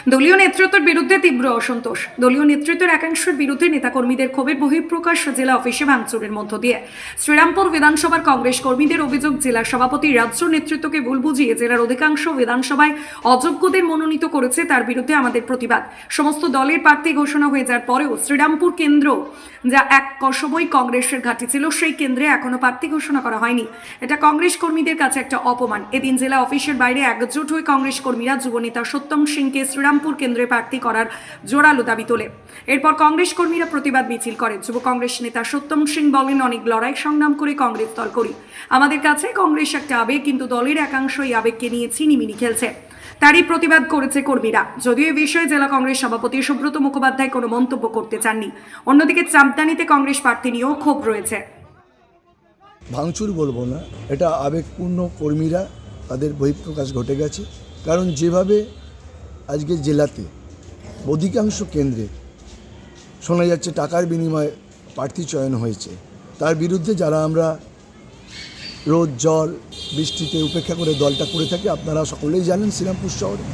দলীয় নেতৃত্বের বিরুদ্ধে তীব্র অসন্তোষ। দলীয় নেতৃত্বের একাংশের বিরুদ্ধে নেতাকর্মীদের ক্ষোভের বহিঃপ্রকাশ জেলা অফিসে ভাঙচুরের মধ্য দিয়ে। শ্রীরামপুর বিধানসভার কংগ্রেস কর্মীদের অভিযোগ, জেলা সভাপতি রাজ্য নেতৃত্বকে ভুল বুঝিয়ে জেলার অধিকাংশ বিধানসভায় অযোগ্যদের মনোনীত করেছে। তার বিরুদ্ধে আমাদের প্রতিবাদ। সমস্ত দলের প্রার্থী ঘোষণা হয়ে যাওয়ার পরেও শ্রীরামপুর কেন্দ্র, যা এক সময় কংগ্রেসের ঘাঁটি ছিল, সেই কেন্দ্রে এখনো প্রার্থী ঘোষণা করা হয়নি। এটা কংগ্রেস কর্মীদের কাছে একটা অপমান। এদিন জেলা অফিসের বাইরে একজোট হয়ে কংগ্রেস কর্মীরা যুবনেতা সত্যম সিংকে শ্রীরামপুর কেন্দ্রে প্রার্থী করার জোরালো দাবি তোলে। এরপর কংগ্রেস কর্মীরা প্রতিবাদ মিছিল করে। যুব কংগ্রেস নেতা সত্যম সিং বলেন, অনেক লড়াই সংগ্রাম করে কংগ্রেস দল করি। আমাদের কাছে কংগ্রেস একটা আবেগ, কিন্তু দলের একাংশ এই আবেগকে নিয়ে ছিনিমিনি খেলছে। তারই প্রতিবাদ করেছে কর্মীরা। যদিও এ বিষয়ে জেলা কংগ্রেস সভাপতি সুব্রত মুখোপাধ্যায় কোনো মন্তব্য করতে চাননি। অন্যদিকে চামদানিতে কংগ্রেস প্রার্থী নিয়েও ক্ষোভ রয়েছে। ভাঙচুর বলবো না, এটা আবেগপূর্ণ। কর্মীরা তাদের বহিঃপ্রকাশ ঘটে গেছে। কারণ যেভাবে আজকে জেলাতে অধিকাংশ কেন্দ্রে শোনা যাচ্ছে টাকার বিনিময়ে প্রার্থী চয়ন হয়েছে, তার বিরুদ্ধে যারা আমরা রোদ জল বৃষ্টিতে উপেক্ষা করে দলটা করে থাকি, আপনারা সকলেই জানেন, শ্রীরামপুর শহরে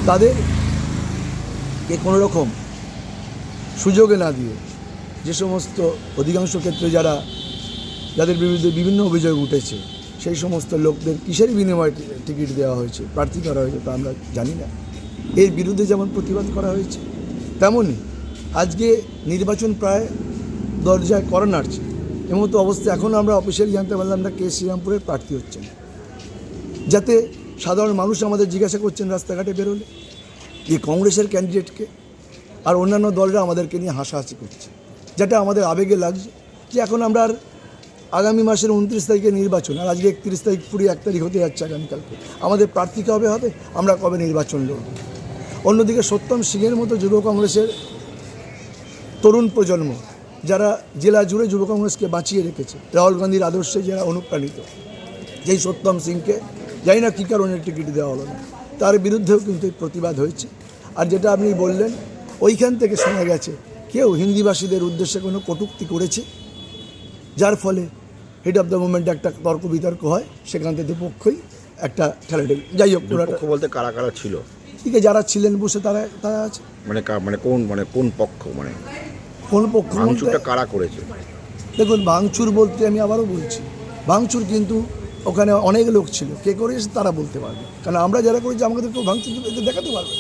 তাদেরকে কোনো রকম সুযোগে না দিয়ে যে সমস্ত অধিকাংশ ক্ষেত্রে যাদের বিরুদ্ধে বিভিন্ন অভিযোগ উঠেছে, সেই সমস্ত লোকদের কিসের বিনিময়ে টিকিট দেওয়া হয়েছে, প্রার্থী করা হয়েছে, তা আমরা জানি না। এর বিরুদ্ধে যেমন প্রতিবাদ করা হয়েছে, তেমনই আজকে নির্বাচন প্রায় দরজায় করা নাড়ছে। এমতো অবস্থা এখনও আমরা অফিসিয়ালি জানতে পারলাম না কে শ্রীরামপুরের প্রার্থী হচ্ছেন, যাতে সাধারণ মানুষ আমাদের জিজ্ঞাসা করছেন রাস্তাঘাটে বেরোলে যে কংগ্রেসের ক্যান্ডিডেটকে, আর অন্যান্য দলরা আমাদেরকে নিয়ে হাসাহাসি করছে, যেটা আমাদের আবেগে লাগছে যে এখন আমরা আর আগামী মাসের 29 তারিখে নির্বাচন, আর আজকে 31 তারিখ, পুরো 1 তারিখ হতে যাচ্ছে আগামীকালকে। আমাদের প্রার্থী কবে হবে, আমরা কবে নির্বাচন লড়ব। অন্যদিকে সত্যম সিংয়ের মতো যুব কংগ্রেসের তরুণ প্রজন্ম, যারা জেলা জুড়ে যুব কংগ্রেসকে বাঁচিয়ে রেখেছে, রাহুল গান্ধীর আদর্শে যারা অনুপ্রাণিত, যেই সত্যম সিংকে জানি না কী কারণে টিকিট দেওয়া হলো না, তার বিরুদ্ধেও কিন্তু প্রতিবাদ হয়েছে। আর যেটা আপনি বললেন, ওইখান থেকে শোনা গেছে কেউ হিন্দিভাষীদের উদ্দেশ্যে কোনো কটূক্তি করেছে, যার ফলে হেড অফ দ্য মুভমেন্টে একটা তর্ক বিতর্ক হয়, সেখান থেকে পক্ষই একটা ঠেলাঠেলি। যাই হোক, বলতে কারা কারা ছিল, ঠিক আছে, যারা ছিলেন বসে তারা আছে। কোন পক্ষ, কোন পক্ষ ভাঙচুরটা কারা করেছে? দেখুন, ভাঙচুর বলতে আমি আবারও বলছি, ভাঙচুর কিন্তু ওখানে অনেক লোক ছিল, কে করেছে তারা বলতে পারবে। কারণ আমরা যারা করেছি আমাদের কেউ ভাঙচুর দেখাতে পারবে।